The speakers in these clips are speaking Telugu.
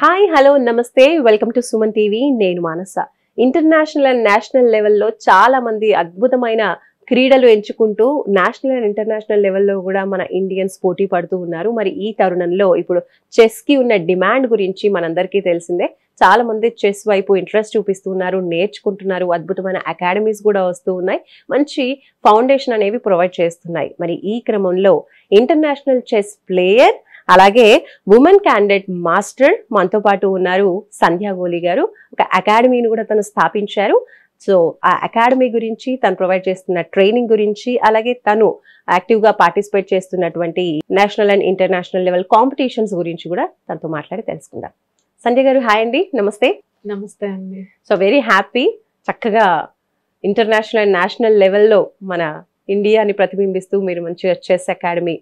హాయ్ హలో నమస్తే వెల్కమ్ టు సుమన్ టీవీ. నేను మానస. ఇంటర్నేషనల్ అండ్ నేషనల్ లెవెల్లో చాలా మంది అద్భుతమైన క్రీడలు ఎంచుకుంటూ నేషనల్ అండ్ ఇంటర్నేషనల్ లెవెల్లో కూడా మన ఇండియన్స్ పోటీ పడుతూ ఉన్నారు. మరి ఈ తరుణంలో ఇప్పుడు చెస్ కి ఉన్న డిమాండ్ గురించి మనందరికీ తెలిసిందే. చాలా మంది చెస్ వైపు ఇంట్రెస్ట్ చూపిస్తున్నారు, నేర్చుకుంటున్నారు. అద్భుతమైన అకాడమీస్ కూడా వస్తూ ఉన్నాయి, మంచి ఫౌండేషన్ అనేవి ప్రొవైడ్ చేస్తున్నాయి. మరి ఈ క్రమంలో ఇంటర్నేషనల్ చెస్ ప్లేయర్ అలాగే ఉమెన్ క్యాండిడేట్ మాస్టర్ మనతో పాటు ఉన్నారు సంధ్యా గోలి గారు. ఒక అకాడమీని కూడా తను స్థాపించారు. సో ఆ అకాడమీ గురించి, తను ప్రొవైడ్ చేస్తున్న ట్రైనింగ్ గురించి, అలాగే తను యాక్టివ్ గా పార్టిసిపేట్ చేస్తున్నటువంటి national and international level competitions గురించి కూడా తనతో మాట్లాడి తెలుసుకుందాం. సంధ్య గారు హాయ్ అండి, నమస్తే. నమస్తే అండి. So very happy. చక్కగా ఇంటర్నేషనల్ అండ్ నేషనల్ లెవెల్లో మన ఇండియాని ప్రతిబింబిస్తూ మీరు మంచిగా చెస్ అకాడమీ,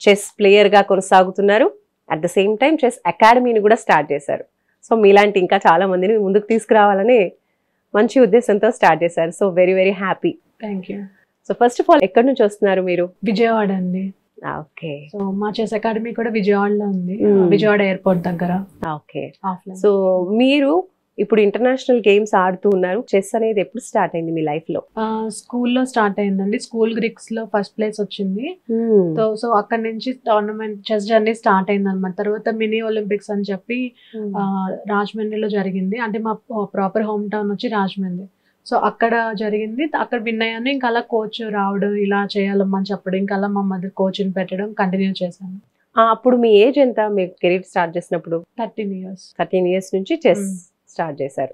చెస్ ప్లేయర్ గా కొనసాగుతున్నారు. At the same time chess అకాడమీని కూడా స్టార్ట్ చేశారు. సో మీలాంటి ఇంకా చాలా మందిని ముందుకు తీసుకురావాలని మంచి ఉద్దేశంతో స్టార్ట్ చేశారు. So very very happy. Thank you. So first of all ఎక్కడి నుంచి వస్తున్నారు మీరు? విజయవాడ అండి. ఓకే. సో మా చెస్ అకాడమీ కూడా విజయవాడలో ఉంది, విజయవాడ ఎయిర్పోర్ట్ దగ్గర. ఓకే. సో మీరు ఇప్పుడు ఇంటర్నేషనల్ గేమ్స్ ఆడుతూ ఉన్నారు. చెస్ అనేది ఎప్పుడు స్టార్ట్ అయింది మీ లైఫ్ లో? స్కూల్లో స్టార్ట్ అయిందండి. స్కూల్ గ్రిక్స్ లో ఫస్ట్ ప్లేస్ వచ్చింది. సో అక్కడ నుంచి టోర్నమెంట్ చెస్ జర్నీ స్టార్ట్ అయింది అనమాట. తర్వాత మినీ ఒలింపిక్స్ అని చెప్పి రాజమండ్రిలో జరిగింది. అంటే మా ప్రాపర్ హోమ్ టౌన్ వచ్చి రాజమండ్రి. సో అక్కడ జరిగింది. అక్కడ విన్ అయ్యాను. ఇంకా అలా కోచ్ రావడం, ఇలా చేయాలమ్మా అని చెప్పడం, ఇంకా అలా మా మదర్ కోచ్ని పెట్టడం కంటిన్యూ చేశాను. అప్పుడు మీ ఏజ్ ఎంత? మీరు కెరీర్ స్టార్ట్ చేసినప్పుడు 13 years. 13 years నుంచి చెస్ స్టార్ట్ చేశారు.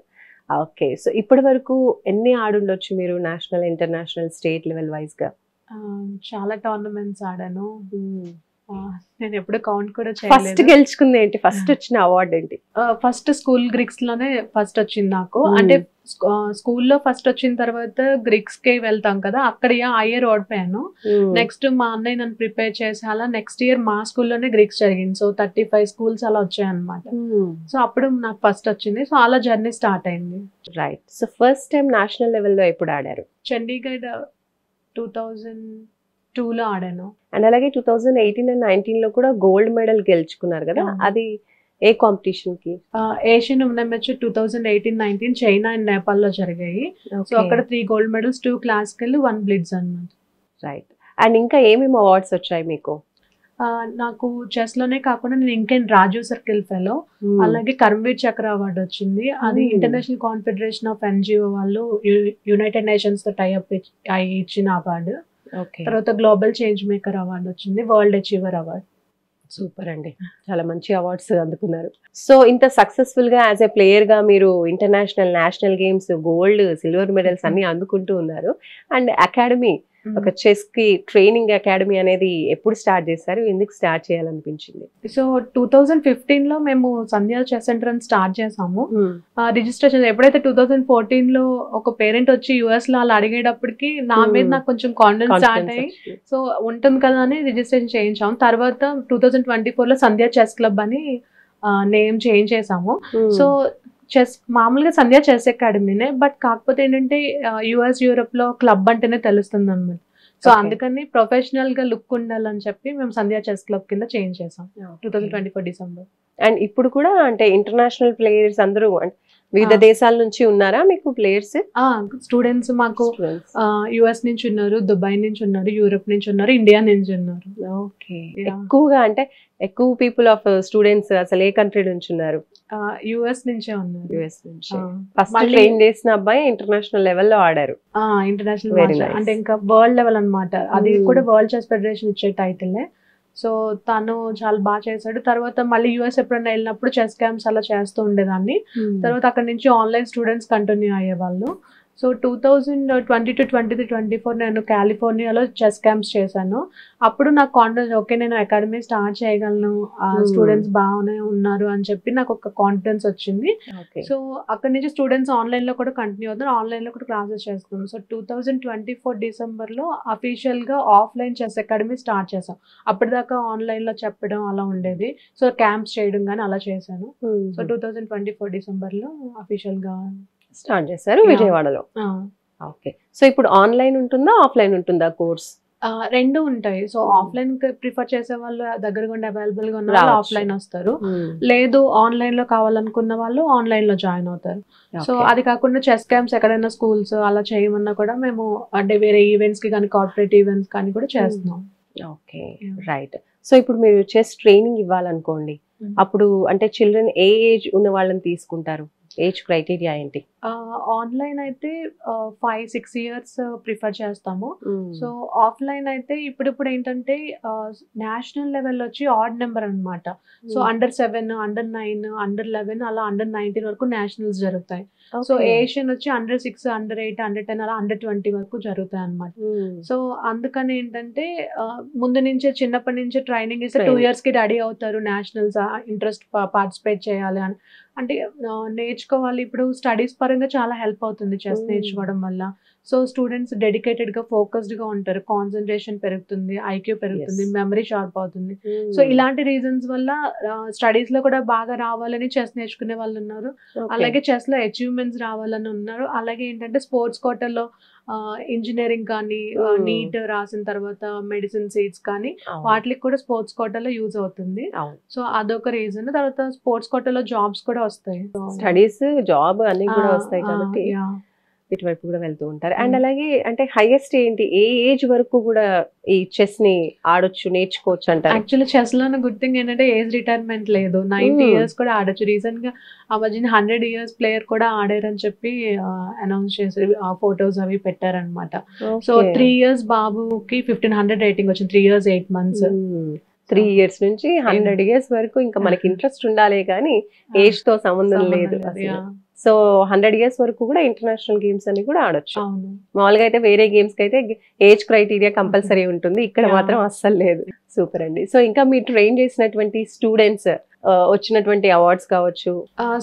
ఓకే. సో ఇప్పటి వరకు ఎన్ని ఆడుండొచ్చు మీరు national, international, state level wise గా? చాలా టోర్నమెంట్స్ ఆడాను. నేను ఎప్పుడు కౌంట్ కూడా చేయలేదు. ఫస్ట్ గెలుచుకుంది ఏంటి? ఫస్ట్ వచ్చిన అవార్డు ఏంటి? ఫస్ట్ స్కూల్ గ్రిక్స్ లోనే ఫస్ట్ వచ్చింది నాకు. అంటే స్కూల్లో ఫస్ట్ వచ్చిన తర్వాత గ్రిక్స్ కి వెళ్తాం కదా, అక్కడ ఆ ఇయర్ ఓడిపోయాను. నెక్స్ట్ మా అన్నయ్య నన్ను ప్రిపేర్ చేసి అలా నెక్స్ట్ ఇయర్ మా స్కూల్లోనే గ్రిక్స్ జరిగింది. సో 35 schools అలా వచ్చాయి అనమాట. సో అప్పుడు నాకు ఫస్ట్ వచ్చింది. సో అలా జర్నీ స్టార్ట్ అయింది. Right. So first time national లెవెల్లో ఎప్పుడు ఆడారు? చండీగఢ్ 2002లో ఆడాను. అండ్ అలాగే 2018 and 19 లో కూడా గోల్డ్ మెడల్ గెలుచుకున్నారు కదా, అది ఏ కాంపిటీషన్ కి? Asian women 2018-19 China and Nepal లో జరిగాయి. సో అక్కడ 3 gold medals, 2 classical, 1 blitz అన్నమాట. రైట్. అండ్ ఇంకా ఏమేమి అవార్డ్స్ వచ్చాయి మీకు? నాకు చెస్ లోనే కాకుండా నేను ఇంకేం రాజీవ్ సర్కిల్ ఫెలో, అలాగే కర్మవీర్ చక్ర అవార్డు వచ్చింది. అది ఇంటర్నేషనల్ కాన్ఫెడరేషన్ ఆఫ్ ఎన్జిఓ వాళ్ళు యునైటెడ్ నేషన్స్ తో టైఅప్ ఇచ్చిన అవార్డు. తర్వాత గ్లోబల్ చేంజ్ మేకర్ అవార్డు వచ్చింది, వరల్డ్ అచీవర్ అవార్డు. సూపర్ అండి, చాలా మంచి అవార్డ్స్ అందుకున్నారు. సో ఇంత సక్సెస్ఫుల్ గా యాజ్ ఎ ప్లేయర్ గా మీరు international, national games gold, silver medals అన్ని అందుకుంటూ ఉన్నారు. అండ్ అకాడమీ, ఒక చెస్ కి ట్రైనింగ్ అకాడమీ అనేది ఎప్పుడు స్టార్ట్ చేశారు? ఎందుకు స్టార్ట్ చేయాలనిపించింది? సో 2015 లో మేము సంధ్యా చెస్ సెంటర్ అని స్టార్ట్ చేసాము. రిజిస్ట్రేషన్ ఎప్పుడైతే 2014 లో ఒక పేరెంట్ వచ్చి యుఎస్ లో అలా అడిగేటప్పటికి నా మీద నాకు కొంచెం కాన్ఫిడెన్స్ స్టార్ట్ అయ్యి, సో ఉంటుంది కదా అని రిజిస్ట్రేషన్ చేయించాము. తర్వాత 2024 లో సంధ్యా చెస్ క్లబ్ అని నేమ్ చేంజ్ చేసాము. సో చెస్ మామూలుగా సంధ్యా చెస్ అకాడమీనే, బట్ కాకపోతే ఏంటంటే యుఎస్, యూరోప్ లో క్లబ్ అంటేనే తెలుస్తుంది అనమాట. సో అందుకని ప్రొఫెషనల్ గా లుక్ ఉండాలని చెప్పి మేము సంధ్యా చెస్ క్లబ్ కింద చేంజ్ చేసాం 2024 December. అండ్ ఇప్పుడు కూడా అంటే ఇంటర్నేషనల్ ప్లేయర్స్ అందరూ వివిధ దేశాల నుంచి ఉన్నారా మీకు ప్లేయర్స్? స్టూడెంట్స్ మాకు యుఎస్ నుంచి ఉన్నారు, దుబాయ్ నుంచి ఉన్నారు, యూరోప్ నుంచి ఉన్నారు, ఇండియా నుంచి ఉన్నారు. ఓకే. ఎక్కువగా అంటే ఎక్కువ పీపుల్ ఆఫ్ స్టూడెంట్స్ అసలు ఏ కంట్రీ నుంచి ఉన్నారు? యుఎస్ నుంచే ఉన్నారు. యుఎస్ నుంచి ఫస్ట్ ట్రైన్ చేసిన అబ్బాయి ఇంటర్నేషనల్ లెవెల్లో ఆడారు. ఇంటర్నేషనల్ అంటే ఇంకా వరల్డ్ లెవెల్ అన్నమాట. అది కూడా వరల్డ్ చెస్ ఫెడరేషన్ ఇచ్చే టైటిల్. సో తను చాలా బాగా చేశాడు. తర్వాత మళ్ళీ యుఎస్ ఎప్పుడైనా వెళ్ళినప్పుడు చెస్ క్యాంప్స్ అలా చేస్తూ ఉండేదాన్ని. తర్వాత అక్కడ నుంచి ఆన్లైన్ స్టూడెంట్స్ కంటిన్యూ అయ్యేవాళ్ళు. సో 2020-23-24 నేను కాలిఫోర్నియాలో చెస్ క్యాంప్స్ చేశాను. అప్పుడు నాకు కాన్ఫిడెన్స్, ఓకే నేను అకాడమీ స్టార్ట్ చేయగలను, స్టూడెంట్స్ బాగానే ఉన్నారు అని చెప్పి నాకు ఒక కాన్ఫిడెన్స్ వచ్చింది. సో అక్కడ నుంచి స్టూడెంట్స్ ఆన్లైన్ లో కూడా కంటిన్యూ అవుతున్నారు, ఆన్లైన్ లో కూడా క్లాసెస్ చేస్తున్నాం. సో 2024 December లో అఫీషియల్ గా ఆఫ్లైన్ చెస్ అకాడమీ స్టార్ట్ చేసాం. అప్పటిదాకా ఆన్లైన్ లో చెప్పడం అలా ఉండేది. సో క్యాంప్స్ చేయడం కానీ అలా చేశాను. సో 2024 December లో అఫీషియల్ గా స్టార్ట్ చేశారు విజయవాడలో. ఓకే. సో ఇప్పుడు ఆన్లైన్ ఉంటుందా, ఆఫ్లైన్ ఉంటుందా కోర్స్? రెండు ఉంటాయి. సో ఆఫ్లైన్ ప్రిఫర్ చేసే వాళ్ళు దగ్గరగా ఉండి అవైలబుల్ గా ఉన్న వాళ్ళు ఆఫ్లైన్ వస్తారు, లేదు ఆన్లైన్ లో కావాలనుకున్న వాళ్ళు ఆన్లైన్ లో జాయిన్ అవుతారు. సో అది కాకుండా చెస్ క్యాంప్స్ ఎక్కడైనా స్కూల్స్ అలా చేయమన్నా కూడా మేము అంటే వేరే ఈవెంట్స్ కి కానీ కార్పొరేట్ ఈవెంట్స్ కానీ కూడా చేస్తున్నాం. Okay, right. సో ఇప్పుడు మీరు చెస్ ట్రైనింగ్ ఇవ్వాలనుకోండి, అప్పుడు అంటే చిల్డ్రన్ ఏ ఏజ్ ఉన్న వాళ్ళని తీసుకుంటారు? ఏజ్ క్రైటీరియా ఏంటి? ఆన్లైన్ అయితే 5-6 years ప్రిఫర్ చేస్తాము. సో ఆఫ్లైన్ అయితే ఇప్పుడు ఏంటంటే నేషనల్ లెవెల్ వచ్చి ఆడ్ నెంబర్ అనమాట. సో under 7, under 9, under 11 అలా under 19 వరకు నేషనల్స్ జరుగుతాయి. సో ఏషియన్ వచ్చి under 6, under 8, under 10 అలా under 20 వరకు జరుగుతాయి అనమాట. సో అందుకని ఏంటంటే ముందు నుంచే చిన్నప్పటి నుంచే ట్రైనింగ్ ఇస్తే 2 years కి రెడీ అవుతారు నేషనల్స్ ఇంట్రెస్ట్ పార్టిసిపేట్ చేయాలి అని. అంటే నేర్చుకోవాలి. ఇప్పుడు స్టడీస్ పరంగా చాలా హెల్ప్ అవుతుంది చెస్ నేర్చుకోవడం వల్ల. సో స్టూడెంట్స్ డెడికేటెడ్ గా ఫోకస్డ్ గా ఉంటారు, కాన్సన్ట్రేషన్ పెరుగుతుంది, ఐక్యూ పెరుగుతుంది, మెమరీ షార్ప్ అవుతుంది. సో ఇలాంటి రీజన్స్ వల్ల స్టడీస్ లో కూడా బాగా రావాలని చెస్ నేర్చుకునే వాళ్ళు ఉన్నారు, అలాగే చెస్ లో అచీవ్మెంట్స్ రావాలని ఉన్నారు. అలాగే ఏంటంటే స్పోర్ట్స్ కోటాలో ఇంజనీరింగ్ కానీ నీట్ రాసిన తర్వాత మెడిసిన్ సీట్స్ కానీ వాటికి కూడా స్పోర్ట్స్ కోటాలో యూజ్ అవుతుంది. సో అదొక రీజన్. తర్వాత స్పోర్ట్స్ కోటాలో జాబ్స్ కూడా వస్తాయి, స్టడీస్ జాబ్ అన్ని కూడా వస్తాయి కాబట్టి ఇటువైపు కూడా వెళ్తూ ఉంటారు. అండ్ అలాగే అంటే హైయెస్ట్ ఏంటి, ఏ ఏజ్ వరకు కూడా ఈ చెస్ ని ఆడొచ్చు, నేర్చుకోవచ్చు అంటారు? యాక్చువల్లీ చెస్ లో గుడ్ థింగ్ ఏంటంటే ఏజ్ రిటైర్మెంట్ లేదు, 90 years కూడా ఆడొచ్చు. రీసెంట్ గా ఆ మధ్యన 100 years ప్లేయర్ కూడా ఆడారని చెప్పి అనౌన్స్ చేసి ఆ ఫొటోస్ అవి పెట్టారనమాట. సో 3 years బాబుకి 1500 రేటింగ్ వచ్చింది, 3 years 8 months. 3 years నుంచి 100 years వరకు ఇంకా మనకి ఇంట్రెస్ట్ ఉండాలి కానీ ఏజ్ తో సంబంధం లేదు. సో 100 years వరకు కూడా ఇంటర్నేషనల్ గేమ్స్ అని కూడా ఆడొచ్చు. మామూలుగా అయితే వేరే గేమ్స్ కి అయితే ఏజ్ క్రైటీరియా కంపల్సరీ ఉంటుంది, ఇక్కడ మాత్రం అస్సలు లేదు. సూపర్ అండి. సో ఇంకా మీరు ట్రైన్ చేసినటువంటి స్టూడెంట్స్ వచ్చినటువంటి అవార్డ్స్ కావచ్చు,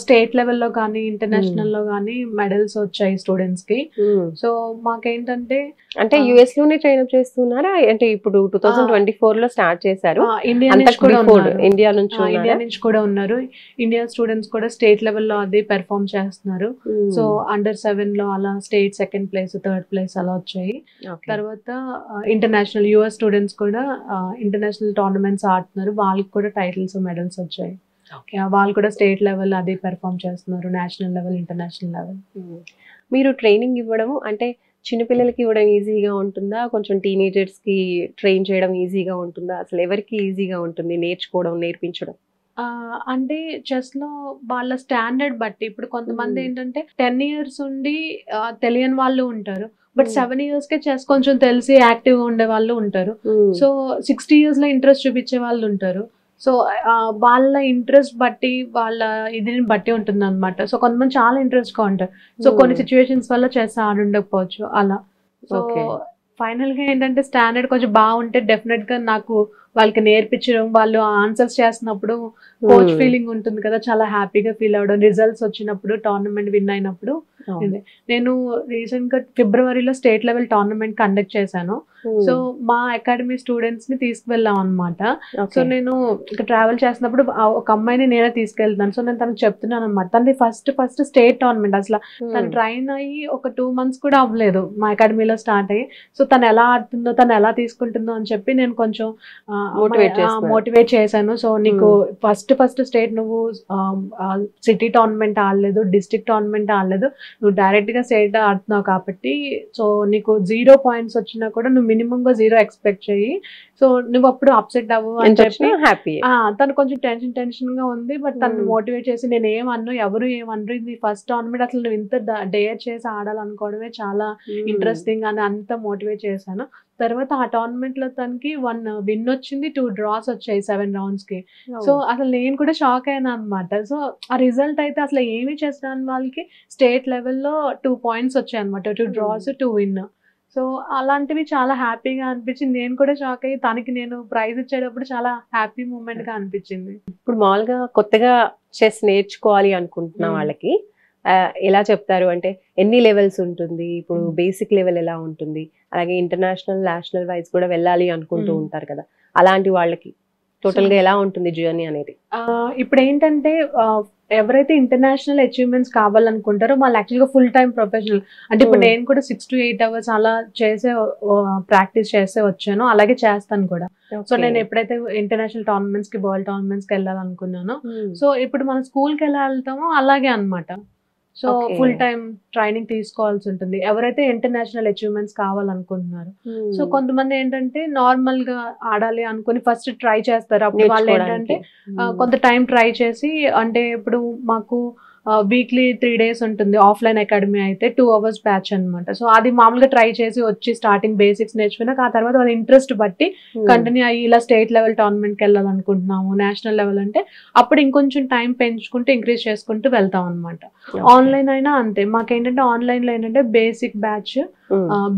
స్టేట్ లెవెల్లో కానీ ఇంటర్నేషనల్ లో కానీ మెడల్స్ వచ్చాయి స్టూడెంట్స్ కి. సో మాకేంటంటే అంటే యుఎస్ లోనే ట్రైన్ అప్ చేస్తున్నారా? అంటే ఇప్పుడు 2024 లో స్టార్ట్ చేశారు, ఇండియా నుంచి కూడా ఉన్నారు. ఇండియా స్టూడెంట్స్ కూడా స్టేట్ లెవెల్లో అది పెర్ఫార్మ్ చేస్తున్నారు. సో under 7 లో అలా state 2nd place 3rd place అలా వచ్చాయి. తర్వాత ఇంటర్నేషనల్ యుఎస్ స్టూడెంట్స్ కూడా ఇంటర్నేషనల్ టోర్నమెంట్స్ ఆడుతున్నారు, వాళ్ళకి కూడా టైటిల్స్ మెడల్స్ వచ్చాయి. వాళ్ళు కూడా స్టేట్ లెవెల్ అది పెర్ఫార్మ్ చేస్తున్నారు, నేషనల్ లెవెల్, ఇంటర్నేషనల్ లెవెల్. మీరు ట్రైనింగ్ ఇవ్వడం అంటే చిన్నపిల్లలకి ఇవ్వడం ఈజీగా ఉంటుందా, కొంచెం టీనేజర్స్ కి ట్రైన్ చేయడం ఈజీగా ఉంటుందా, అసలు ఎవరికి ఈజీగా ఉంటుంది నేర్చుకోవడం, నేర్పించడం? అంటే చెస్ లో వాళ్ళ స్టాండర్డ్ బట్టి ఇప్పుడు కొంతమంది ఏంటంటే 10 years ఉండి తెలియని వాళ్ళు ఉంటారు, బట్ 7 years కే చెస్ కొంచెం తెలిసి యాక్టివ్ గా ఉండే వాళ్ళు ఉంటారు. సో 60 years లో ఇంట్రెస్ట్ చూపించే వాళ్ళు ఉంటారు. సో వాళ్ళ ఇంట్రెస్ట్ బట్టి వాళ్ళ ఇదిని బట్టి ఉంటుంది అనమాట. సో కొంతమంది చాలా ఇంట్రెస్ట్ గా ఉంటారు, సో కొన్ని సిచ్యువేషన్స్ వల్ల చెస్ ఆడుండకపోవచ్చు అలా. సో ఫైనల్ గా ఏంటంటే స్టాండర్డ్ కొంచెం బాగుంటే డెఫినెట్ గా నాకు వాళ్ళకి నేర్పించడం, వాళ్ళు ఆన్సర్స్ చేస్తున్నప్పుడు కోచ్ ఫీలింగ్ ఉంటుంది కదా, చాలా హ్యాపీగా ఫీల్ అవ్వడం, రిజల్ట్స్ వచ్చినప్పుడు, టోర్నమెంట్ విన్ అయినప్పుడు. నేను రీసెంట్ గా ఫిబ్రవరిలో స్టేట్ లెవెల్ టోర్నమెంట్ కండక్ట్ చేశాను. సో మా అకాడమీ స్టూడెంట్స్ ని తీసుకువెళ్ళాం అనమాట. సో నేను ఇక్కడ ట్రావెల్ చేసినప్పుడు ఒక అమ్మాయిని నేనే తీసుకెళ్తాను. సో నేను తనకు చెప్తున్నాను అనమాట, తనది ఫస్ట్ స్టేట్ టోర్నమెంట్, అసలు తను ట్రైన్ అయ్యి ఒక 2 months కూడా అవ్వలేదు మా అకాడమీలో స్టార్ట్ అయ్యి. సో తను ఎలా ఆడుతుందో, తను ఎలా తీసుకుంటుందో అని చెప్పి నేను కొంచెం మోటివేట్ చేశాను. సో నీకు ఫస్ట్ స్టేట్ నువ్వు సిటీ టోర్నమెంట్ ఆడలేదు, డిస్ట్రిక్ట్ టోర్నమెంట్ ఆడలేదు, నువ్వు డైరెక్ట్ గా స్టేట్ ఆడుతున్నావు కాబట్టి సో నీకు 0 points వచ్చినా కూడా నువ్వు మినిమం గా 0 ఎక్స్పెక్ట్ చెయ్యి. సో నువ్వు అప్పుడు అప్సెట్ అవ్వు అని చెప్పి హ్యాపీ. తను కొంచెం టెన్షన్ గా ఉంది, బట్ తను మోటివేట్ చేసి నేను ఏమన్నా ఎవరు ఏమన్నారు, ఇది ఫస్ట్ టోర్నమెంట్, అసలు నువ్వు ఇంత డేర్ చేసి ఆడాలనుకోవడమే చాలా ఇంట్రెస్టింగ్ అని అంతా మోటివేట్ చేశాను. తర్వాత ఆ టోర్నమెంట్ లో తనకి 1 win వచ్చింది, 2 draws వచ్చాయి 7 rounds కి. సో అసలు నేను కూడా షాక్ అయినా అనమాట. సో ఆ రిజల్ట్ అయితే అసలు ఏమి చేస్తాను, వాళ్ళకి స్టేట్ లెవెల్లో 2 points వచ్చాయి అనమాట, 2 draws 2 win. సో అలాంటివి చాలా హ్యాపీగా అనిపించింది. నేను కూడా షాక్ అయ్యి తనకి నేను ప్రైజ్ ఇచ్చేటప్పుడు చాలా హ్యాపీ మూమెంట్ గా అనిపించింది. ఇప్పుడు మామూలుగా కొత్తగా చెస్ నేర్చుకోవాలి అనుకుంటున్న వాళ్ళకి ఎలా చెప్తారు, అంటే ఎన్ని లెవెల్స్ ఉంటుంది, ఇప్పుడు బేసిక్ లెవెల్ ఎలా ఉంటుంది, అలాగే ఇంటర్నేషనల్, నేషనల్ వైజ్ కూడా వెళ్ళాలి అనుకుంటూ ఉంటారు కదా, అలాంటి వాళ్ళకి టోటల్ గా ఎలా ఉంటుంది జర్నీ అనేది? ఇప్పుడు ఏంటంటే ఎవరైతే ఇంటర్నేషనల్ అచీవ్మెంట్స్ కావాలనుకుంటారో వాళ్ళు యాక్చువల్గా ఫుల్ టైం ప్రొఫెషనల్. అంటే ఇప్పుడు నేను కూడా 6 to 8 hours అలా చేసే ప్రాక్టీస్ చేసే వచ్చాను, అలాగే చేస్తాను కూడా. సో నేను ఎప్పుడైతే ఇంటర్నేషనల్ టోర్నమెంట్స్ కి, వరల్డ్ టోర్నమెంట్స్ కి వెళ్ళాలనుకున్నానో, సో ఇప్పుడు మనం స్కూల్కి ఎలా వెళ్తామో అలాగే అన్నమాట. సో ఫుల్ టైం ట్రైనింగ్ తీసుకోవాల్సి ఉంటుంది ఎవరైతే ఇంటర్నేషనల్ అచీవ్మెంట్స్ కావాలనుకుంటున్నారు. సో కొంతమంది ఏంటంటే నార్మల్ గా ఆడాలి అనుకుని ఫస్ట్ ట్రై చేస్తారు. అప్పుడు వాళ్ళు ఏంటంటే కొంత టైం ట్రై చేసి, అంటే ఇప్పుడు మాకు వీక్లీ 3 days ఉంటుంది ఆఫ్లైన్ అకాడమీ అయితే 2 hours బ్యాచ్ అనమాట. సో అది మామూలుగా ట్రై చేసి వచ్చి స్టార్టింగ్ బేసిక్స్ నేర్చుకున్నాక ఆ తర్వాత వాళ్ళ ఇంట్రెస్ట్ బట్టి కంటిన్యూ అయ్యి ఇలా స్టేట్ లెవెల్ టోర్నమెంట్కి వెళ్ళాలనుకుంటున్నాము, నేషనల్ లెవెల్ అంటే అప్పుడు ఇంకొంచెం టైం పెంచుకుంటూ ఇంక్రీజ్ చేసుకుంటూ వెళ్తాం అనమాట. ఆన్లైన్ అయినా అంతే. మాకేంటంటే ఆన్లైన్ లో ఏంటంటే basic batch,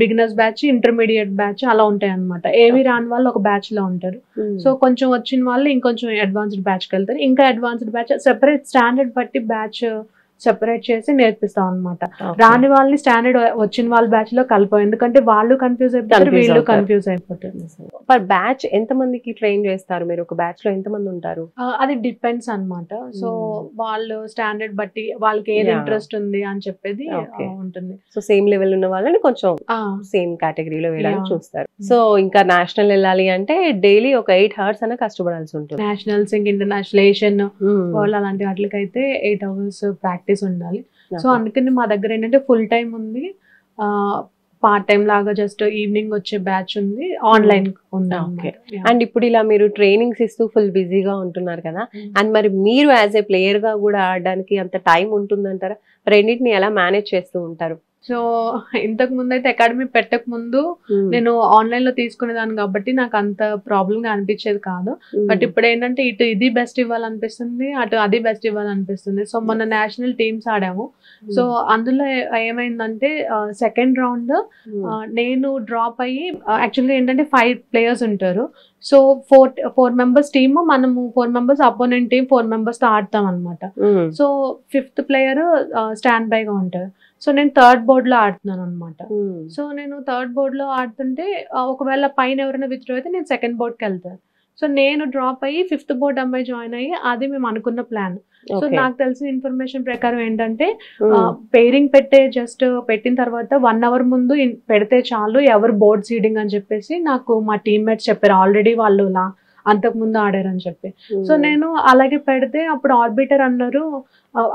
beginners batch, intermediate batch అలా ఉంటాయి అనమాట. ఏవి రాని వాళ్ళు ఒక బ్యాచ్ లో ఉంటారు. సో కొంచెం వచ్చిన వాళ్ళు ఇంకొంచెం అడ్వాన్స్డ్ బ్యాచ్ కి వెళ్తారు. ఇంకా అడ్వాన్స్డ్ బ్యాచ్ సెపరేట్ స్టాండర్డ్ బట్టి బ్యాచ్ సెపరేట్ చేసి నేర్పిస్తాం అనమాట. రాని వాళ్ళని స్టాండర్డ్ వచ్చిన వాళ్ళ బ్యాచ్ లో కలిపాం, ఎందుకంటే వాళ్ళు కన్ఫ్యూజ్ అయిపోతారు, వీళ్ళు కన్ఫ్యూజ్ అయిపోతారు. పర్ బ్యాచ్ ఎంత మందికి ట్రైన్ చేస్తారు మీరు? ఒక బ్యాచ్ లో ఎంత మంది ఉంటారు? అది డిపెండ్స్ అన్నమాట. సో వాళ్ళు స్టాండర్డ్ బట్టి వాళ్ళకి ఏది ఇంట్రెస్ట్ ఉంది అని చెప్పేది ఉంటుంది. సో సేమ్ లెవెల్ ఉన్న వాళ్ళని కొంచెం సేమ్ కేటగిరీలో వేయడానికి చూస్తారు. సో ఇంకా నేషనల్ వెళ్ళాలి అంటే డైలీ ఒక 8 hours అన్న కష్టపడాల్సి ఉంటుంది. నేషనల్స్, ఇంటర్నేషనల్, ఏషియన్ వరల్డ్ అలాంటి వాటికైతే 8 hours ప్రాక్టీస్ ఉండాలి. సో అందుకని మా దగ్గర ఏంటంటే ఫుల్ టైం ఉంది, పార్ట్ టైం లాగా జస్ట్ ఈవినింగ్ వచ్చే బ్యాచ్ ఉంది, ఆన్లైన్ ఉంది. అండ్ ఇప్పుడు ఇలా మీరు ట్రైనింగ్స్ ఇస్తూ ఫుల్ బిజీగా ఉంటున్నారు కదా, అండ్ మరి మీరు యాజ్ ఏ ప్లేయర్ గా కూడా ఆడడానికి అంత టైం ఉంటుందంటారా? రెండింటిని ఎలా మేనేజ్ చేస్తూ ఉంటారు? సో ఇంతకు ముందు అయితే అకాడమీ పెట్టక ముందు నేను ఆన్లైన్ లో తీసుకునేదాన్ని కాబట్టి నాకు అంత ప్రాబ్లం గా అనిపించేది కాదు. బట్ ఇప్పుడు ఏంటంటే ఇటు ఇది బెస్ట్ ఇవ్వాలనిపిస్తుంది, అటు అది బెస్ట్ ఇవ్వాలనిపిస్తుంది. సో మొన్న నేషనల్ టీమ్స్ ఆడాము. సో అందులో ఏమైందంటే సెకండ్ రౌండ్ నేను డ్రాప్ అయ్యి, యాక్చువల్గా ఏంటంటే 5 players ఉంటారు. సో 4 members టీమ్, మనము 4 members అపోనెంట్ టీమ్ 4 members తో ఆడతాం అనమాట. So 5th player stand by గా ఉంటారు. సో నేను థర్డ్ బోర్డ్ లో ఆడుతున్నాను అనమాట. సో నేను థర్డ్ బోర్డ్ లో ఆడుతుంటే ఒకవేళ పైన ఎవరైనా విత్డ్రా అయితే నేను సెకండ్ బోర్డ్ కి వెళ్తాను. సో నేను డ్రాప్ అయ్యి 5th బోర్డ్ అమ్మాయి జాయిన్ అయ్యి, అది మేము అనుకున్న ప్లాన్. సో నాకు తెలిసిన ఇన్ఫర్మేషన్ ప్రకారం ఏంటంటే పేరింగ్ జస్ట్ పెట్టిన తర్వాత 1 hour ముందు పెడితే చాలు ఎవరు బోర్డ్ సీడింగ్ అని చెప్పేసి నాకు మా టీమ్మేట్స్ చెప్పారు. ఆల్రెడీ వాళ్ళు అంతకు ముందు ఆడారని చెప్పి. సో నేను అలాగే పెడితే అప్పుడు ఆర్బిటర్ అన్నారు,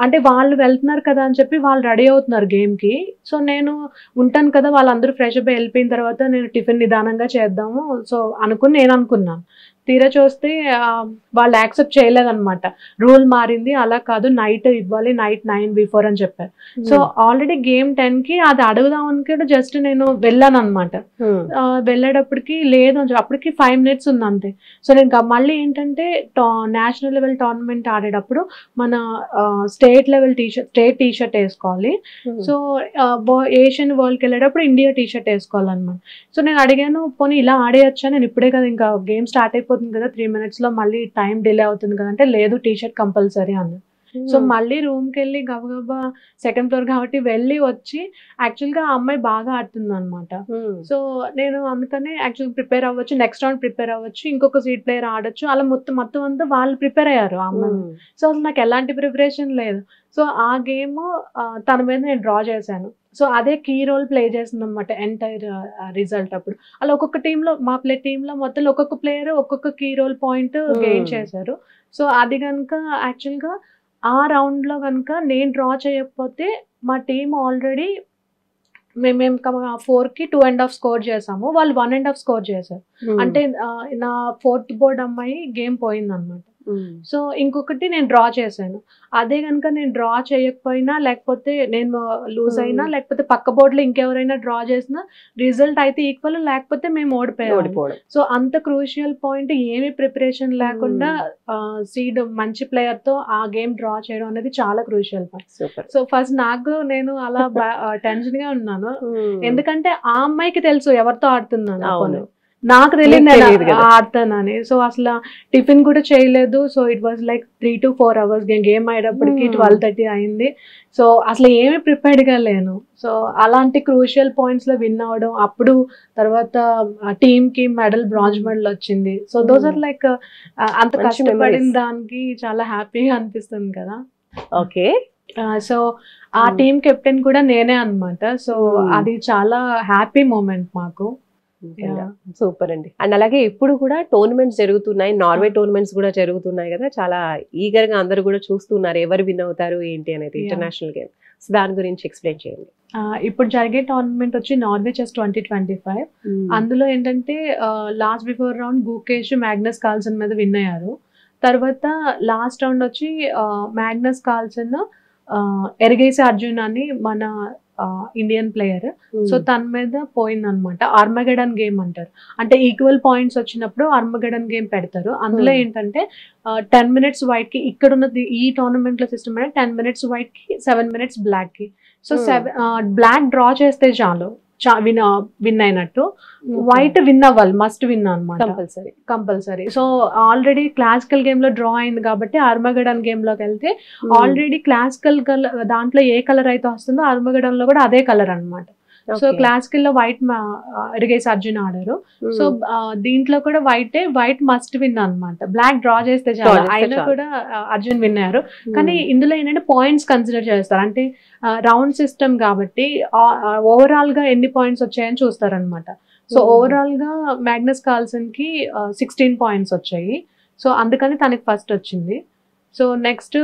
అంటే వాళ్ళు వెళ్తున్నారు కదా అని చెప్పి వాళ్ళు రెడీ అవుతున్నారు గేమ్ కి. సో నేను ఉంటాను కదా, వాళ్ళందరూ ఫ్రెష్ అప్ వెళ్ళిపోయిన తర్వాత నేను టిఫిన్ నిదానంగా చేద్దాము సో నేను అనుకున్నాను. తీరా చూస్తే వాళ్ళు యాక్సెప్ట్ చేయలేదన్నమాట. రూల్ మారింది, అలా కాదు, నైట్ ఇవ్వాలి, నైట్ 9 before అని చెప్పారు. సో ఆల్రెడీ గేమ్ 10 కి అది అడుగుదాం అనుకుంటే జస్ట్ నేను వెళ్ళాను అనమాట. వెళ్ళేటప్పటికి లేదు, అప్పటికి 5 minutes ఉంది అంతే. సో నేను మళ్ళీ ఏంటంటే నేషనల్ లెవెల్ టోర్నమెంట్ ఆడేటప్పుడు మన స్టేట్ లెవెల్ స్టేట్ టీషర్ట్ వేసుకోవాలి. సో ఏషియన్ వరల్డ్కి వెళ్ళేటప్పుడు ఇండియా టీషర్ట్ వేసుకోవాలన్నమాట. సో నేను అడిగాను, పోనీ ఇలా ఆడేయచ్చా, నేను ఇప్పుడే కదా ఇంకా గేమ్ స్టార్ట్ అయిపోతుంది కదా, 3 minutes లో మళ్ళీ టైం డిలే అవుతుంది కదా అంటే, లేదు టీషర్ట్ కంపల్సరీ అన్నారు. సో మళ్ళీ రూమ్ కి వెళ్ళి గబగబా సెకండ్ ఫ్లోర్ కాబట్టి వెళ్ళి వచ్చి, యాక్చువల్ గా ఆ అమ్మాయి బాగా ఆడుతుంది అనమాట. సో నేను అందుకనే యాక్చువల్ ప్రిపేర్ అవ్వచ్చు, నెక్స్ట్ రౌండ్ ప్రిపేర్ అవ్వచ్చు, ఇంకొక సీట్ ప్లేయర్ ఆడొచ్చు, అలా మొత్తం అంతా వాళ్ళు ప్రిపేర్ అయ్యారు ఆ అమ్మాయి. సో అసలు నాకు ఎలాంటి ప్రిపరేషన్ లేదు. సో ఆ గేమ్ తన మీద నేను డ్రా చేశాను. సో అదే కీ రోల్ ప్లే చేసింది అనమాట ఎంటైర్ రిజల్ట్. అప్పుడు అలా ఒక్కొక్క టీంలో, మా టీంలో మొత్తం ఒక్కొక్క ప్లేయర్ ఒక్కొక్క కీ రోల్ పాయింట్ గెయిన్ చేశారు. సో అది కనుక యాక్చువల్గా ఆ రౌండ్ లో కనుక నేను డ్రా చేయకపోతే మా టీం ఆల్రెడీ మేము 4కి 2.5 స్కోర్ చేసాము, వాళ్ళు 1.5 స్కోర్ చేశారు. అంటే నా 4th బోర్డ్ అమ్మాయి గేమ్ పోయింది అనమాట. సో ఇంకొకటి నేను డ్రా చేశాను. అదే కనుక నేను డ్రా చేయకపోయినా, లేకపోతే నేను లూజ్ అయినా, లేకపోతే పక్క బోర్డులో ఇంకెవరైనా డ్రా చేసినా రిజల్ట్ అయితే ఈక్వల్, లేకపోతే మేము ఓడిపోయాము. సో అంత క్రూషియల్ పాయింట్, ఏమి ప్రిపరేషన్ లేకుండా సీడ్ మంచి ప్లేయర్ తో ఆ గేమ్ డ్రా చేయడం అనేది చాలా క్రూషియల్ పాయింట్. సో ఫస్ట్ నేను అలా టెన్షన్ గా ఉన్నాను, ఎందుకంటే ఆ అమ్మాయికి తెలుసు ఎవరితో ఆడుతున్నాను, నాకు తెలియదు ఆడతానని. సో అసలు టిఫిన్ కూడా చేయలేదు. So it was like 3 to 4 hours game అయ్యేటప్పటికి 12:30 అయింది. సో అసలు ఏమి ప్రిపేర్డ్ గా లేను. సో అలాంటి క్రూషియల్ పాయింట్స్ లో విన్ అవడం, అప్పుడు తర్వాత టీమ్ కి బ్రాంజ్ మెడల్ వచ్చింది. సో దోస్ ఆర్ లైక్ అంత కష్టపడిన దానికి చాలా హ్యాపీగా అనిపిస్తుంది కదా. ఓకే. సో ఆ టీమ్ కెప్టెన్ కూడా నేనే అన్నమాట. సో అది చాలా హ్యాపీ మూమెంట్ మాకు. సూపర్ అండి. అండ్ అలాగే ఇప్పుడు కూడా టోర్నమెంట్స్ జరుగుతున్నాయి, నార్వే టోర్నమెంట్స్ కూడా జరుగుతున్నాయి కదా, చాలా ఈగర్ గా అందరూ కూడా చూస్తున్నారు ఎవరు విన్ అవుతారు ఏంటి అనేది ఇంటర్నేషనల్ గేమ్. సో దాని గురించి ఎక్స్ప్లెయిన్ చేయండి. ఇప్పుడు జరిగే టోర్నమెంట్ వచ్చి నార్వే చెస్ 2025. అందులో ఏంటంటే last before round Gukesh Magnus Carlsen మీద విన్ అయ్యారు. తర్వాత లాస్ట్ రౌండ్ వచ్చి మ్యాగ్నస్ కార్ల్సన్ ఎరిగేసి అర్జున్ అని మన ఇండియన్ ప్లేయర్, సో తన మీద పోయింది అనమాట. ఆర్మగెడన్ గేమ్ అంటారు, అంటే ఈక్వల్ పాయింట్స్ వచ్చినప్పుడు ఆర్మగెడన్ గేమ్ పెడతారు. అందులో ఏంటంటే 10 minutes వైట్ కి, ఇక్కడ ఉన్నది ఈ టోర్నమెంట్ లో సిస్టమ్ అంటే 10 minutes వైట్ కి 7 minutes బ్లాక్ కి. సో బ్లాక్ డ్రా చేస్తే చాలు విన్ అయినట్టు, వైట్ విన్ అవ్వాలి, మస్ట్ విన్ అనమాట, compulsory. So already classical game లో డ్రా అయింది కాబట్టి ఆర్మగెడన్ గేమ్ లోకి వెళ్తే ఆల్రెడీ క్లాసికల్ దాంట్లో ఏ కలర్ అయితే వస్తుందో ఆర్మగెడన్ లో కూడా అదే కలర్ అనమాట. సో క్లాసికల్ లో వైట్ ఎరిగేసి అర్జున్ ఆడారు. సో దీంట్లో కూడా వైట్ మస్ట్ విన్ అనమాట. బ్లాక్ డ్రా చేస్తే చాలు, అయినా కూడా అర్జున్ విన్ అయ్యారు. కానీ ఇందులో ఏంటంటే పాయింట్స్ కన్సిడర్ చేస్తారు, అంటే రౌండ్ సిస్టమ్ కాబట్టి ఓవరాల్ గా ఎన్ని పాయింట్స్ వచ్చాయని చూస్తారనమాట. సో ఓవరాల్ గా మ్యాగ్నస్ కార్ల్సన్ కి 16 points వచ్చాయి. సో అందుకని తనకి ఫస్ట్ వచ్చింది. సో నెక్స్ట్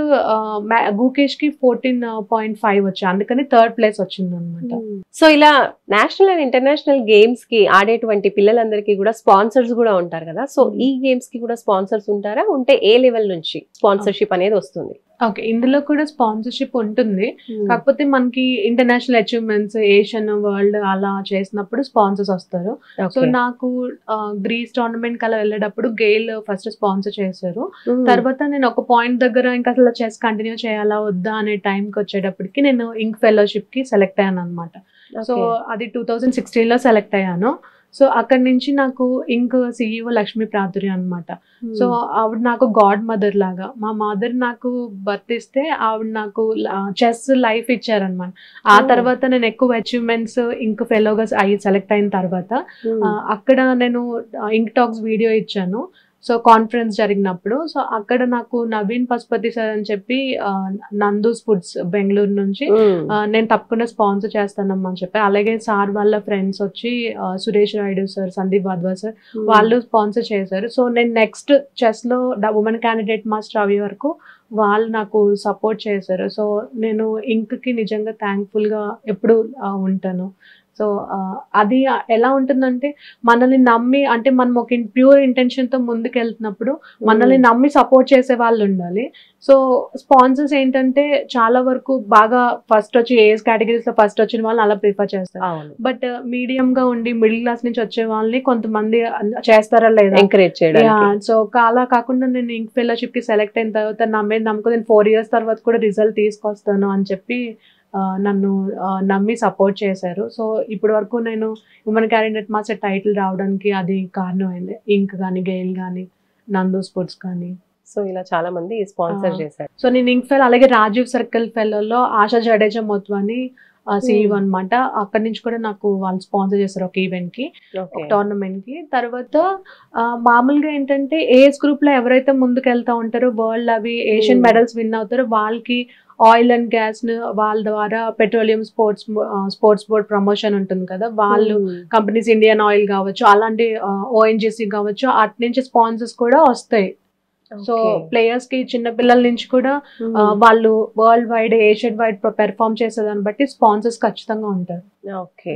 గుకేష్ కి 14.5 వచ్చాయి, అందుకని థర్డ్ ప్లేస్ వచ్చింది అనమాట. సో ఇలా నేషనల్ అండ్ ఇంటర్నేషనల్ గేమ్స్ కి ఆడేటువంటి పిల్లలందరికీ కూడా స్పాన్సర్స్ కూడా ఉంటారు కదా, సో ఈ గేమ్స్ కి కూడా స్పాన్సర్స్ ఉంటారా? ఉంటే ఏ లెవెల్ నుంచి స్పాన్సర్షిప్ అనేది వస్తుంది? ఓకే, ఇందులో కూడా స్పాన్సర్షిప్ ఉంటుంది. కాకపోతే మనకి ఇంటర్నేషనల్ అచీవ్మెంట్స్, ఏషియన్, వరల్డ్ అలా చేసినప్పుడు స్పాన్సర్స్ వస్తారు. సో నాకు గ్రీస్ టోర్నమెంట్ కలా వెళ్ళేటప్పుడు గెయిల్ ఫస్ట్ స్పాన్సర్ చేశారు. తర్వాత నేను ఒక పాయింట్ దగ్గర ఇంకా అసలు చెస్ కంటిన్యూ చేయాలా వద్దా అనే టైంకి వచ్చేటప్పటికి నేను ఇంక్ ఫెలోషిప్ కి సెలెక్ట్ అయ్యాను అనమాట. సో అది 2016 లో సెలెక్ట్ అయ్యాను. సో అక్కడి నుంచి నాకు ఇంక్ CEO లక్ష్మీ ప్రాతురి అనమాట. సో ఆవిడ నాకు గాడ్ మదర్ లాగా. మా మదర్ నాకు బర్త్ ఇస్తే ఆవిడ నాకు చెస్ లైఫ్ ఇచ్చారనమాట. ఆ తర్వాత నేను ఎక్కువ అచీవ్మెంట్స్ ఇంక్ ఫెలోగా సెలెక్ట్ అయిన తర్వాత అక్కడ నేను ఇంక్ టాక్స్ వీడియో ఇచ్చాను. సో కాన్ఫరెన్స్ జరిగినప్పుడు, సో అక్కడ నాకు నవీన్ పశుపతి సార్ అని చెప్పి నందూస్ ఫుడ్స్ బెంగళూరు నుంచి నేను తప్పకుండా స్పాన్సర్ చేస్తానమ్మా అని చెప్పి, అలాగే సార్ వాళ్ళ ఫ్రెండ్స్ వచ్చి సురేష్ రాయుడు సార్, సందీప్ వాద్వా సార్, వాళ్ళు స్పాన్సర్ చేశారు. సో నేను నెక్స్ట్ చెస్ లో ఉమెన్ క్యాండిడేట్ మాస్టర్ అయ్యే వరకు వాళ్ళు నాకు సపోర్ట్ చేశారు. సో నేను ఇంక్ కి నిజంగా థ్యాంక్ఫుల్ గా ఎప్పుడు ఉంటాను. సో అది ఎలా ఉంటుందంటే మనల్ని నమ్మి, అంటే మనం ఒక ప్యూర్ ఇంటెన్షన్ తో ముందుకు వెళ్తున్నప్పుడు మనల్ని నమ్మి సపోర్ట్ చేసే వాళ్ళు ఉండాలి. సో స్పాన్సర్స్ ఏంటంటే చాలా వరకు బాగా ఫస్ట్ వచ్చి ఏజ్ కేటగిరీస్ లో ఫస్ట్ వచ్చిన వాళ్ళని అలా ప్రిఫర్ చేస్తారు. బట్ మీడియం గా ఉండి మిడిల్ క్లాస్ నుంచి వచ్చే వాళ్ళని కొంతమంది చేస్తారా లేదా ఎంకరేజ్ చేయడం. సో అలా కాకుండా నేను ఇంక్ ఫెలోషిప్ కి సెలెక్ట్ అయిన తర్వాత నా మీద నమ్మకం, నేను 4 years తర్వాత కూడా రిజల్ట్ తీసుకొస్తాను అని చెప్పి నన్ను నమ్మి సపోర్ట్ చేశారు. సో ఇప్పటి వరకు నేను ఉమెన్ క్యాండిడేట్ మాస్టర్ టైటిల్ రావడానికి అది కారణమైంది. ఇంక్ కానీ, గెయిల్ కానీ, నందు స్పోర్ట్స్ కానీ. సో ఇలా చాలా మంది స్పాన్సర్ చేశారు. సో నేను ఇంక్ ఫెల్, అలాగే రాజీవ్ సర్కిల్ ఫెలోలో ఆశా జడేజా మొత్వాని CEO అనమాట. అక్కడి నుంచి కూడా నాకు వాళ్ళు స్పాన్సర్ చేస్తారు ఒక ఈవెంట్ కి, ఒక టోర్నమెంట్ కి. తర్వాత మామూలుగా ఏంటంటే ఏజ్ గ్రూప్ లో ఎవరైతే ముందుకు వెళ్తా ఉంటారో, వరల్డ్ అవి ఏషియన్ మెడల్స్ విన్ అవుతారో వాళ్ళకి ఆయిల్ అండ్ గ్యాస్ వాళ్ళ ద్వారా పెట్రోలియం స్పోర్ట్స్ బోర్డ్ ప్రమోషన్ ఉంటుంది కదా, వాళ్ళు కంపెనీస్ ఇండియన్ ఆయిల్ కావచ్చు, అలాంటి ONGC కావచ్చు, అటు నుంచి స్పాన్సర్స్ కూడా వస్తాయి. సో ప్లేయర్స్ కి చిన్న పిల్లల నుంచి కూడా వాళ్ళు world wide, Asian wide perform చేసేదాన్ని బట్టి స్పాన్సర్స్ ఖచ్చితంగా ఉంటారు. ఓకే,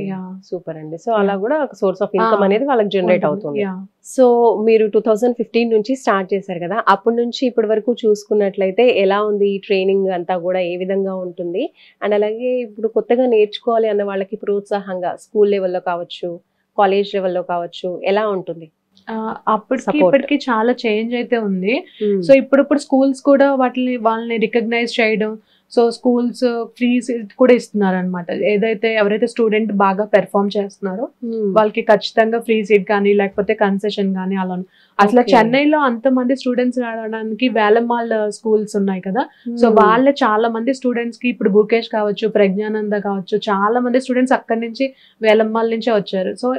సూపర్ అండి. సో అలా కూడా ఒక సోర్స్ ఆఫ్ ఇన్కమ్ అనేది వాళ్ళకి జనరేట్ అవుతుంది. సో మీరు 2015 నుంచి స్టార్ట్ చేశారు కదా, అప్పటి నుంచి ఇప్పటి వరకు చూసుకున్నట్లయితే ఎలా ఉంది ఈ ట్రైనింగ్ అంతా కూడా, ఏ విధంగా ఉంటుంది? అండ్ అలాగే ఇప్పుడు కొత్తగా నేర్చుకోవాలి అన్న వాళ్ళకి ప్రోత్సాహంగా స్కూల్ లెవెల్లో కావచ్చు, కాలేజ్ లెవెల్లో కావచ్చు, ఎలా ఉంటుంది? అప్పటికి ఇప్పటికి చాలా చేంజ్ అయితే ఉంది. సో ఇప్పుడు స్కూల్స్ కూడా వాళ్ళని రికగ్నైజ్ చేయడం, సో స్కూల్స్ ఫ్రీ సీట్ కూడా ఇస్తున్నారు అనమాట. ఎవరైతే స్టూడెంట్ బాగా పెర్ఫార్మ్ చేస్తున్నారో వాళ్ళకి ఖచ్చితంగా ఫ్రీ సీట్ కానీ లేకపోతే కన్సెషన్ కానీ అలా అసలు చెన్నైలో అంత మంది స్టూడెంట్స్ రావడానికి వేలమ్మాల్ స్కూల్స్ ఉన్నాయి కదా, సో వాళ్ళే చాలా మంది స్టూడెంట్స్ కి ఇప్పుడు గుకేష్ కావచ్చు, ప్రజ్ఞానంద కావచ్చు, చాలా మంది స్టూడెంట్స్ అక్కడి నుంచి వేలమ్మాల్ నుంచే వచ్చారు. సో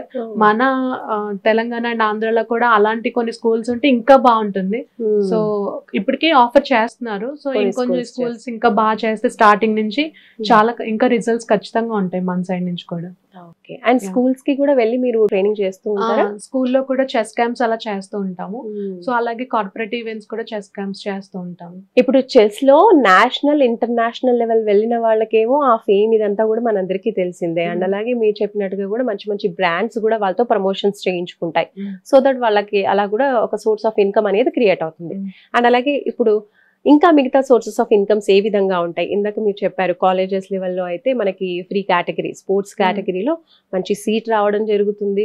మన తెలంగాణ అండ్ ఆంధ్రాలో కూడా అలాంటి కొన్ని స్కూల్స్ ఉంటే ఇంకా బాగుంటుంది. సో ఇప్పటికే ఆఫర్ చేస్తున్నారు. సో ఇంకొంచెం స్కూల్స్ ఇంకా బాగా చేస్తే స్టార్టింగ్ నుంచి చాలా ఇంకా రిజల్ట్స్ ఖచ్చితంగా ఉంటాయి మన సైడ్ నుంచి కూడా. ఓకే. అండ్ స్కూల్స్ కి కూడా వెళ్ళి మీరు ట్రైనింగ్ చేస్తూ ఉంటారా? స్కూల్లో కూడా చెస్ క్యాంప్స్ అలా చేస్తూ ఉంటాము. సో అలాగే కార్పొరేట్ ఈవెంట్స్ కూడా చెస్ క్యాంప్స్ చేస్తూ ఉంటాము. ఇప్పుడు చెస్ లో నేషనల్ ఇంటర్నేషనల్ లెవెల్ వెళ్ళిన వాళ్ళకేమో ఆ ఫేమ్ ఇదంతా కూడా మనందరికీ తెలిసిందే. అండ్ అలాగే మీరు చెప్పినట్టుగా కూడా మంచి మంచి బ్రాండ్స్ కూడా వాళ్ళతో ప్రమోషన్స్ చేయించుకుంటాయి. సో దట్ వాళ్ళకి అలా కూడా ఒక సోర్స్ ఆఫ్ ఇన్కమ్ అనేది క్రియేట్ అవుతుంది. అండ్ అలాగే ఇప్పుడు ఇంకా మిగతా సోర్సెస్ ఆఫ్ ఇన్కమ్స్ ఏ విధంగా ఉంటాయి? ఇందాక మీరు చెప్పారు కాలేజెస్ లెవెల్లో అయితే మనకి ఫ్రీ కేటగిరీ, స్పోర్ట్స్ కేటగిరీలో మంచి సీట్ రావడం జరుగుతుంది,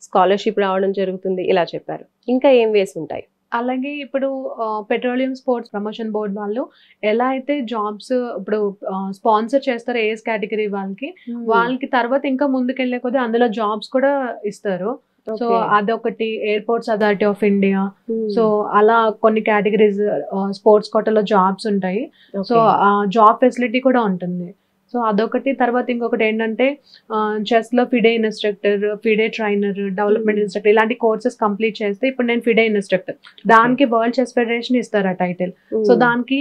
స్కాలర్షిప్ రావడం జరుగుతుంది, ఇలా చెప్పారు. ఇంకా ఏం వేసి ఉంటాయి? అలాగే ఇప్పుడు పెట్రోలియం స్పోర్ట్స్ ప్రమోషన్ బోర్డ్ వాళ్ళు ఎలా అయితే జాబ్స్ ఇప్పుడు స్పాన్సర్ చేస్తారో ఏజ్ కేటగిరీ వాళ్ళకి తర్వాత ఇంకా ముందుకెళ్లే కొద్దీ అందులో జాబ్స్ కూడా ఇస్తారు. సో అదొకటి airports authority of India, so అలా కొన్ని కేటగిరీస్ స్పోర్ట్స్ కోటాలో జాబ్స్ ఉంటాయి. సో ఆ జాబ్ ఫెసిలిటీ కూడా ఉంటుంది. సో అదొకటి. తర్వాత ఇంకొకటి ఏంటంటే చెస్ లో FIDE instructor, FIDE trainer, development instructor ఇలాంటి కోర్సెస్ కంప్లీట్ చేస్తే ఇప్పుడు నేను ఫిడే ఇన్స్ట్రక్టర్, దానికి వరల్డ్ చెస్ ఫెడరేషన్ ఇస్తారు ఆ టైటిల్. సో దానికి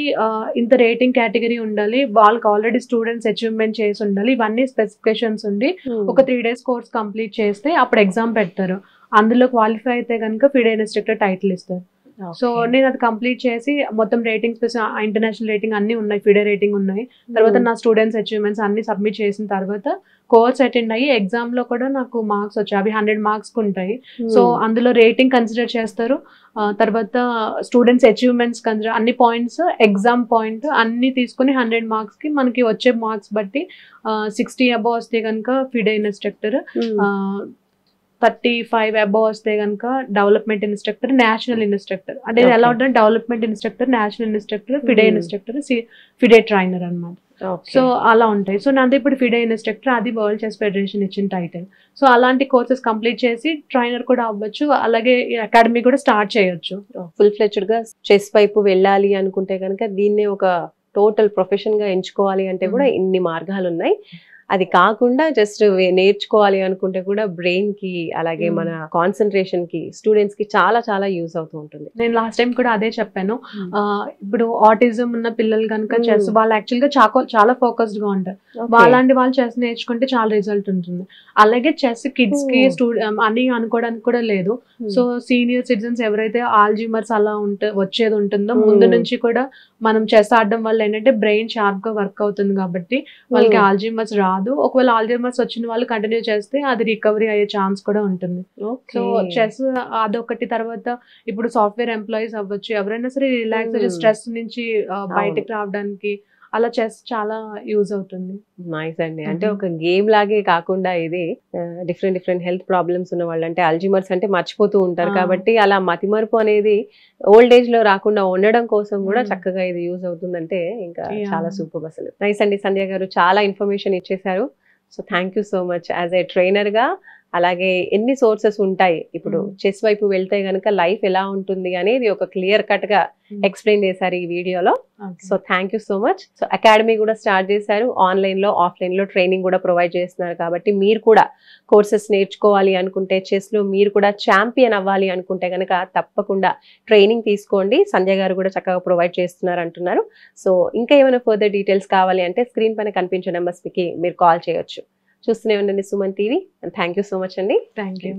ఇంత రేటింగ్ కేటగిరీ ఉండాలి, వాళ్ళకి ఆల్రెడీ స్టూడెంట్స్ అచీవ్మెంట్ చేసి ఉండాలి, ఇవన్నీ స్పెసిఫికేషన్స్ ఉండి ఒక 3 days కోర్స్ కంప్లీట్ చేస్తే అప్పుడు ఎగ్జామ్ పెడతారు. అందులో క్వాలిఫై అయితే కనుక ఫిడే ఇన్స్ట్రక్టర్ టైటిల్ ఇస్తారు. సో నేను అది కంప్లీట్ చేసి మొత్తం రేటింగ్స్ ఇంటర్నేషనల్ రేటింగ్ అన్ని ఉన్నాయి, ఫిడే రేటింగ్ ఉన్నాయి. తర్వాత నా స్టూడెంట్స్ అచీవ్మెంట్స్ అన్ని సబ్మిట్ చేసిన తర్వాత కోర్స్ అటెండ్ అయ్యి ఎగ్జామ్ లో కూడా నాకు మార్క్స్ వచ్చాయి. అవి 100 marks ఉంటాయి. సో అందులో రేటింగ్ కన్సిడర్ చేస్తారు, తర్వాత స్టూడెంట్స్ అచీవ్మెంట్స్ కన్సిడర్, అన్ని పాయింట్స్, ఎగ్జామ్ పాయింట్ అన్ని తీసుకుని 100 marks కి మనకి వచ్చే మార్క్స్ బట్టి 60 above వస్తే కనుక ఫిడే ఇన్స్ట్రక్టర్, 35 above వస్తే కనుక డెవలప్మెంట్ ఇన్స్ట్రక్టర్, నేషనల్ ఇన్స్ట్రక్టర్. అంటే ఎలా ఉంటుంది, development instructor, national instructor, FIDE instructor, FIDE trainer అన్నమాట. సో అలా ఉంటాయి. సో నాది ఇప్పుడు ఫిడే ఇన్స్ట్రక్టర్, అది వరల్డ్ చెస్ ఫెడరేషన్ ఇచ్చిన టైటిల్. సో అలాంటి కోర్సెస్ కంప్లీట్ చేసి ట్రైనర్ కూడా అవ్వచ్చు, అలాగే అకాడమీ కూడా స్టార్ట్ చేయొచ్చు. ఫుల్ ఫ్లెడ్జ్డ్ గా చెస్ వైపు వెళ్ళాలి అనుకుంటే కనుక దీన్నే ఒక టోటల్ ప్రొఫెషన్ గా ఎంచుకోవాలి అంటే కూడా ఇన్ని మార్గాలు ఉన్నాయి. అది కాకుండా జస్ట్ నేర్చుకోవాలి అనుకుంటే కూడా బ్రెయిన్ కి అలాగే మన కాన్సన్ట్రేషన్ కి స్టూడెంట్స్ కి చాలా చాలా యూజ్ అవుతూ ఉంటుంది. నేను లాస్ట్ టైం కూడా అదే చెప్పాను. ఇప్పుడు ఆటిజం ఉన్న పిల్లలు కనుక చెస్ వాళ్ళు యాక్చువల్ గా చాలా ఫోకస్డ్ గా ఉంటారు. వాళ్ళంటి వాళ్ళు చెస్ నేర్చుకుంటే చాలా రిజల్ట్ ఉంటుంది. అలాగే చెస్ కిడ్స్ కి అని అనుకోవడానికి కూడా లేదు. సో సీనియర్ సిటిజన్స్ ఎవరైతే ఆల్జీమర్స్ అలా వచ్చేది ఉంటుందో ముందు నుంచి కూడా మనం చెస్ ఆడడం వల్ల ఏంటంటే బ్రెయిన్ షార్ప్ గా వర్క్ అవుతుంది కాబట్టి వాళ్ళకి ఆల్జీమర్స్ రాదు. ఒకవేళ ఆల్జీమర్స్ వచ్చిన వాళ్ళు కంటిన్యూ చేస్తే అది రికవరీ అయ్యే ఛాన్స్ కూడా ఉంటుంది. సో చెస్ అదొకటి. తర్వాత ఇప్పుడు సాఫ్ట్వేర్ ఎంప్లాయీస్ అవ్వచ్చు, ఎవరైనా సరే రిలాక్స్ స్ట్రెస్ నుంచి బయటకు రావడానికి అలా చెస్ చాలా యూజ్ అవుతుంది. నైస్ అండి. అంటే ఒక గేమ్ లాగే కాకుండా ఇది డిఫరెంట్ హెల్త్ ప్రాబ్లమ్స్ ఉన్న వాళ్ళు, అంటే అల్జీమర్స్ అంటే మర్చిపోతూ ఉంటారు కాబట్టి అలా మతిమరుపు అనేది ఓల్డ్ ఏజ్ లో రాకుండా ఉండడం కోసం కూడా చక్కగా ఇది యూజ్ అవుతుందంటే ఇంకా చాలా సూపర్. అసలు నైస్ అండి. సంధ్య గారు చాలా ఇన్ఫర్మేషన్ ఇచ్చేసారు. So thank you so much. As a trainer గా అలాగే ఎన్ని సోర్సెస్ ఉంటాయి, ఇప్పుడు చెస్ వైపు వెళ్తే గనక లైఫ్ ఎలా ఉంటుంది అనేది ఒక క్లియర్ కట్ గా ఎక్స్ప్లెయిన్ చేశారు ఈ వీడియోలో. So thank you so much. So academy కూడా స్టార్ట్ చేశారు, ఆన్లైన్ లో ఆఫ్లైన్ లో ట్రైనింగ్ కూడా ప్రొవైడ్ చేస్తున్నారు కాబట్టి మీరు కూడా కోర్సెస్ నేర్చుకోవాలి అనుకుంటే, చెస్ లో మీరు కూడా ఛాంపియన్ అవ్వాలి అనుకుంటే గనక తప్పకుండా ట్రైనింగ్ తీసుకోండి. సంధ్య గారు కూడా చక్కగా ప్రొవైడ్ చేస్తున్నారు అంటున్నారు. సో ఇంకా ఏమైనా ఫర్దర్ డీటెయిల్స్ కావాలి అంటే స్క్రీన్ పైన కనిపించే నెంబర్స్ కి మీరు కాల్ చేయొచ్చు. చూస్తూనే ఉండండి Suman TV. Thank you so much అండి. Thank you.